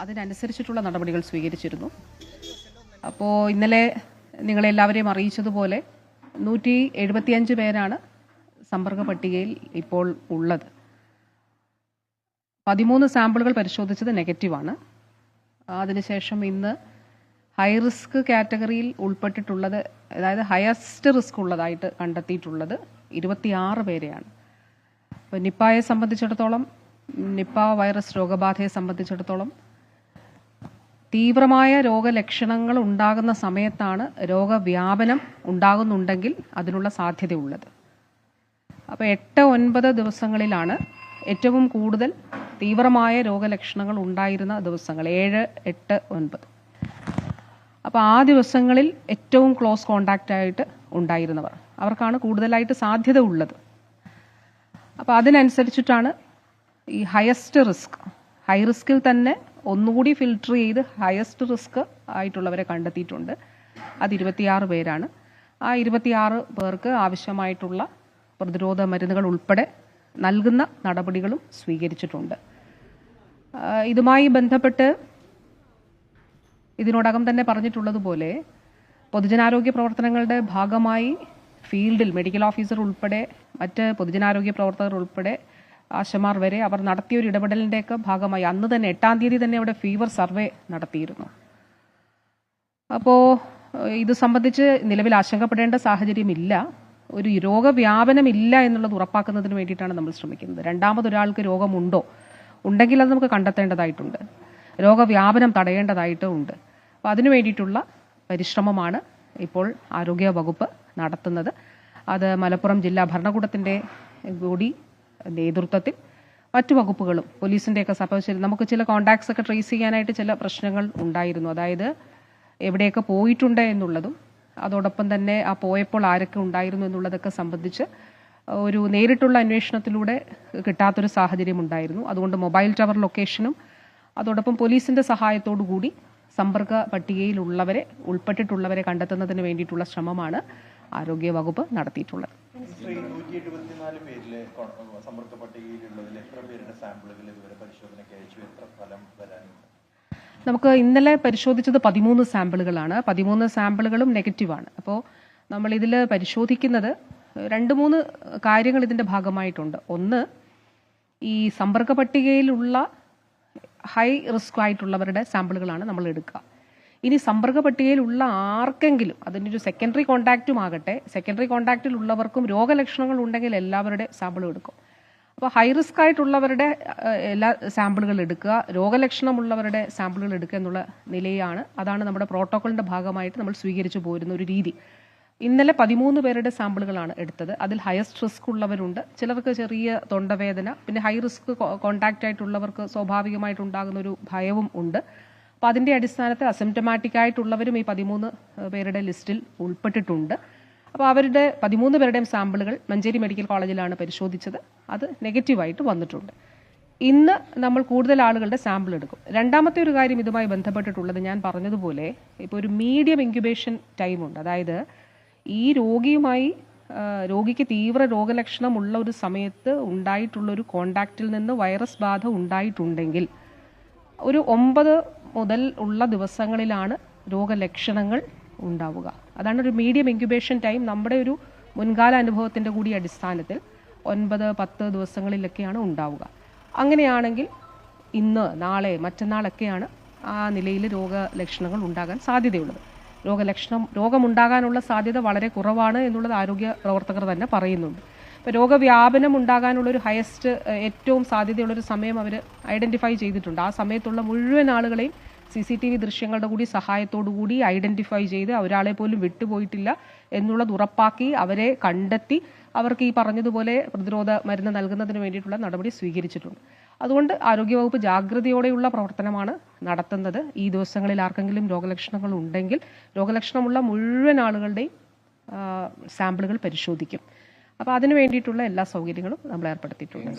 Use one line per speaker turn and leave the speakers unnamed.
അതിനനുസരിച്ചിട്ടുള്ള നടപടികൾ സ്വീകരിച്ചിരുന്നു. അപ്പോൾ ഇന്നലെ നിങ്ങളെല്ലാവരെയും അറിയിച്ചതുപോലെ 175 പേരാണ് സമ്പർക്ക പട്ടികയിൽ ഇപ്പോൾ ഉള്ളത്. 13 സാമ്പിളുകൾ പരിശോധിച്ചത് നെഗറ്റീവാണ്. അതിനുശേഷം ഇന്ന് ഹൈ റിസ്ക് കാറ്റഗറിയിൽ ഉൾപ്പെട്ടിട്ടുള്ളത്, അതായത് ഹയസ്റ്റ് റിസ്ക് ഉള്ളതായിട്ട് കണ്ടെത്തിയിട്ടുള്ളത് 26 പേരെയാണ്. അപ്പോൾ നിപ്പായെ സംബന്ധിച്ചിടത്തോളം, നിപ്പ വൈറസ് രോഗബാധയെ സംബന്ധിച്ചിടത്തോളം തീവ്രമായ രോഗലക്ഷണങ്ങൾ ഉണ്ടാകുന്ന സമയത്താണ് രോഗവ്യാപനം ഉണ്ടാകുന്നുണ്ടെങ്കിൽ അതിനുള്ള സാധ്യതയുള്ളത്. അപ്പോൾ 8-9 ദിവസങ്ങളിലാണ് ഏറ്റവും കൂടുതൽ തീവ്രമായ രോഗലക്ഷണങ്ങൾ ഉണ്ടായിരുന്ന ദിവസങ്ങൾ, 7, 8, 9. അപ്പോൾ ആ ദിവസങ്ങളിൽ ഏറ്റവും ക്ലോസ് കോണ്ടാക്റ്റ് ആയിട്ട് ഉണ്ടായിരുന്നവർ, അവർക്കാണ് കൂടുതലായിട്ട് സാധ്യത ഉള്ളത്. അപ്പോൾ അതിനനുസരിച്ചിട്ടാണ് ഈ ഹയസ്റ്റ് റിസ്ക്, ഹൈ റിസ്കിൽ തന്നെ ഒന്നുകൂടി ഫിൽട്ടർ ചെയ്ത് ഹയസ്റ്റ് റിസ്ക് ആയിട്ടുള്ളവരെ കണ്ടെത്തിയിട്ടുണ്ട്. അത് 26 പേരാണ്. ആ 26 പേർക്ക് ആവശ്യമായിട്ടുള്ള പ്രതിരോധ മരുന്നുകൾ ഉൾപ്പെടെ നൽകുന്ന നടപടികളും സ്വീകരിച്ചിട്ടുണ്ട്. ഇതുമായി ബന്ധപ്പെട്ട് ഇതിനോടകം തന്നെ പറഞ്ഞിട്ടുള്ളതുപോലെ പൊതുജനാരോഗ്യ പ്രവർത്തനങ്ങളുടെ ഭാഗമായി ഫീൽഡിൽ മെഡിക്കൽ ഓഫീസർ ഉൾപ്പെടെ മറ്റ് പൊതുജനാരോഗ്യ പ്രവർത്തകർ ഉൾപ്പെടെ ആശമാർ വരെ അവർ നടത്തിയൊരു ഇടപെടലിൻ്റെയൊക്കെ ഭാഗമായി അന്ന് തന്നെ 8-ാം തീയതി തന്നെ അവിടെ ഫീവർ സർവേ നടത്തിയിരുന്നു. അപ്പോൾ ഇത് സംബന്ധിച്ച് നിലവിൽ ആശങ്കപ്പെടേണ്ട സാഹചര്യമില്ല. ഒരു രോഗവ്യാപനമില്ല എന്നുള്ളത് ഉറപ്പാക്കുന്നതിന് വേണ്ടിയിട്ടാണ് നമ്മൾ ശ്രമിക്കുന്നത്. രണ്ടാമതൊരാൾക്ക് രോഗമുണ്ടോ, ഉണ്ടെങ്കിൽ അത് നമുക്ക് കണ്ടെത്തേണ്ടതായിട്ടുണ്ട്. രോഗവ്യാപനം തടയേണ്ടതായിട്ടുണ്ട്. അപ്പോൾ അതിനു വേണ്ടിയിട്ടുള്ള പരിശ്രമമാണ് ഇപ്പോൾ ആരോഗ്യ വകുപ്പ് നടത്തുന്നത്. അത് മലപ്പുറം ജില്ലാ ഭരണകൂടത്തിൻ്റെ കൂടി നേതൃത്വത്തിൽ മറ്റു വകുപ്പുകളും പോലീസിൻ്റെയൊക്കെ സപ്പോർട്ട്. നമുക്ക് ചില കോണ്ടാക്ട്സ് ഒക്കെ ട്രേസ് ചെയ്യാനായിട്ട് ചില പ്രശ്നങ്ങൾ ഉണ്ടായിരുന്നു. അതായത് എവിടെയൊക്കെ പോയിട്ടുണ്ട് എന്നുള്ളതും അതോടൊപ്പം തന്നെ ആ പോയപ്പോൾ ആരൊക്കെ ഉണ്ടായിരുന്നു എന്നുള്ളതൊക്കെ സംബന്ധിച്ച് ഒരു നേരിട്ടുള്ള അന്വേഷണത്തിലൂടെ കിട്ടാത്തൊരു സാഹചര്യം ഉണ്ടായിരുന്നു. അതുകൊണ്ട് മൊബൈൽ ടവർ ലൊക്കേഷനും അതോടൊപ്പം പോലീസിൻ്റെ സഹായത്തോടു കൂടി സമ്പർക്ക പട്ടികയിലുള്ളവരെ, ഉൾപ്പെട്ടിട്ടുള്ളവരെ കണ്ടെത്തുന്നതിന് വേണ്ടിയിട്ടുള്ള ശ്രമമാണ് ആരോഗ്യ വകുപ്പ് നടത്തിയിട്ടുള്ളത്. നമുക്ക് ഇന്നലെ പരിശോധിച്ചത് 13 സാമ്പിളുകളാണ്. 13 സാമ്പിളുകളും നെഗറ്റീവാണ്. അപ്പോൾ നമ്മൾ ഇതിൽ പരിശോധിക്കുന്നത് 2-3 കാര്യങ്ങൾ ഇതിൻ്റെ ഭാഗമായിട്ടുണ്ട്. ഒന്ന്, ഈ സമ്പർക്ക പട്ടികയിലുള്ള ഹൈ റിസ്ക് ആയിട്ടുള്ളവരുടെ സാമ്പിളുകളാണ് നമ്മൾ എടുക്കുക. ഇനി സമ്പർക്ക പട്ടികയിലുള്ള ആർക്കെങ്കിലും, അതിൻ്റെ ഒരു സെക്കൻഡറി കോണ്ടാക്റ്റും ആകട്ടെ, സെക്കൻഡറി കോണ്ടാക്റ്റിൽ ഉള്ളവർക്കും രോഗലക്ഷണങ്ങൾ ഉണ്ടെങ്കിൽ എല്ലാവരുടെ സാമ്പിളും എടുക്കും. അപ്പോൾ ഹൈ റിസ്ക് ആയിട്ടുള്ളവരുടെ എല്ലാ സാമ്പിളുകൾ എടുക്കുക, രോഗലക്ഷണമുള്ളവരുടെ സാമ്പിളുകൾ എടുക്കുക എന്നുള്ള നിലയാണ്. അതാണ് നമ്മുടെ പ്രോട്ടോക്കോളിൻ്റെ ഭാഗമായിട്ട് നമ്മൾ സ്വീകരിച്ചു പോരുന്ന ഒരു രീതി. ഇന്നലെ 13 പേരുടെ സാമ്പിളുകളാണ് എടുത്തത്. അതിൽ ഹയസ്റ്റ് റിസ്ക് ഉള്ളവരുണ്ട്, ചിലർക്ക് ചെറിയ തൊണ്ടവേദന, പിന്നെ ഹൈ റിസ്ക് കോണ്ടാക്റ്റ് ആയിട്ടുള്ളവർക്ക് സ്വാഭാവികമായിട്ടുണ്ടാകുന്ന ഒരു ഭയവും ഉണ്ട്. അപ്പോൾ അതിൻ്റെ അടിസ്ഥാനത്തിൽ അസിംറ്റമാറ്റിക് ആയിട്ടുള്ളവരും ഈ 13 പേരുടെ ലിസ്റ്റിൽ ഉൾപ്പെട്ടിട്ടുണ്ട്. അപ്പോൾ അവരുടെ 13 പേരുടെയും സാമ്പിളുകൾ മഞ്ചേരി മെഡിക്കൽ കോളേജിലാണ് പരിശോധിച്ചത്. അത് നെഗറ്റീവായിട്ട് വന്നിട്ടുണ്ട്. ഇന്ന് നമ്മൾ കൂടുതൽ ആളുകളുടെ സാമ്പിൾ എടുക്കും. രണ്ടാമത്തെ ഒരു കാര്യം ഇതുമായി ബന്ധപ്പെട്ടിട്ടുള്ളത്, ഞാൻ പറഞ്ഞതുപോലെ ഇപ്പോൾ ഒരു മീഡിയം ഇൻക്യുബേഷൻ ടൈമുണ്ട്. അതായത് ഈ രോഗിക്ക് തീവ്ര രോഗലക്ഷണമുള്ള ഒരു സമയത്ത് ഉണ്ടായിട്ടുള്ളൊരു കോണ്ടാക്റ്റിൽ നിന്ന് വൈറസ് ബാധ ഉണ്ടായിട്ടുണ്ടെങ്കിൽ ഒരു 9 മുതൽ ഉള്ള ദിവസങ്ങളിലാണ് രോഗലക്ഷണങ്ങൾ ഉണ്ടാവുക. അതാണ് ഒരു മീഡിയം ഇൻക്യുബേഷൻ ടൈം. നമ്മുടെ ഒരു മുൻകാല അനുഭവത്തിൻ്റെ കൂടി അടിസ്ഥാനത്തിൽ 9-10 ദിവസങ്ങളിലൊക്കെയാണ് ഉണ്ടാവുക. അങ്ങനെയാണെങ്കിൽ ഇന്ന്, നാളെ, മറ്റന്നാളൊക്കെയാണ് ആ നിലയിൽ രോഗലക്ഷണങ്ങൾ ഉണ്ടാകാൻ സാധ്യതയുള്ളത്. രോഗമുണ്ടാകാനുള്ള സാധ്യത വളരെ കുറവാണ് എന്നുള്ളത് ആരോഗ്യ പ്രവർത്തകർ തന്നെ പറയുന്നുണ്ട്. ഇപ്പോൾ രോഗവ്യാപനം ഉണ്ടാകാനുള്ളൊരു ഹയസ്റ്റ്, ഏറ്റവും സാധ്യതയുള്ളൊരു സമയം അവർ ഐഡൻറ്റിഫൈ ചെയ്തിട്ടുണ്ട്. ആ സമയത്തുള്ള മുഴുവൻ ആളുകളെയും CCTV ദൃശ്യങ്ങളുടെ കൂടി സഹായത്തോടു കൂടി ഐഡൻറ്റിഫൈ ചെയ്ത് ഒരാളെ പോലും വിട്ടുപോയിട്ടില്ല എന്നുള്ളത് ഉറപ്പാക്കി അവരെ കണ്ടെത്തി അവർക്ക് ഈ പറഞ്ഞതുപോലെ പ്രതിരോധ മരുന്ന് നൽകുന്നതിന് വേണ്ടിയിട്ടുള്ള നടപടി സ്വീകരിച്ചിട്ടുണ്ട്. അതുകൊണ്ട് ആരോഗ്യവകുപ്പ് ജാഗ്രതയോടെയുള്ള പ്രവർത്തനമാണ് നടത്തുന്നത്. ഈ ദിവസങ്ങളിൽ ആർക്കെങ്കിലും രോഗലക്ഷണങ്ങൾ ഉണ്ടെങ്കിൽ രോഗലക്ഷണമുള്ള മുഴുവൻ ആളുകളുടെയും സാമ്പിളുകൾ പരിശോധിക്കും. അപ്പോൾ അതിനു വേണ്ടിയിട്ടുള്ള എല്ലാ സൗകര്യങ്ങളും നമ്മൾ ഏർപ്പെടുത്തിയിട്ടുണ്ട്.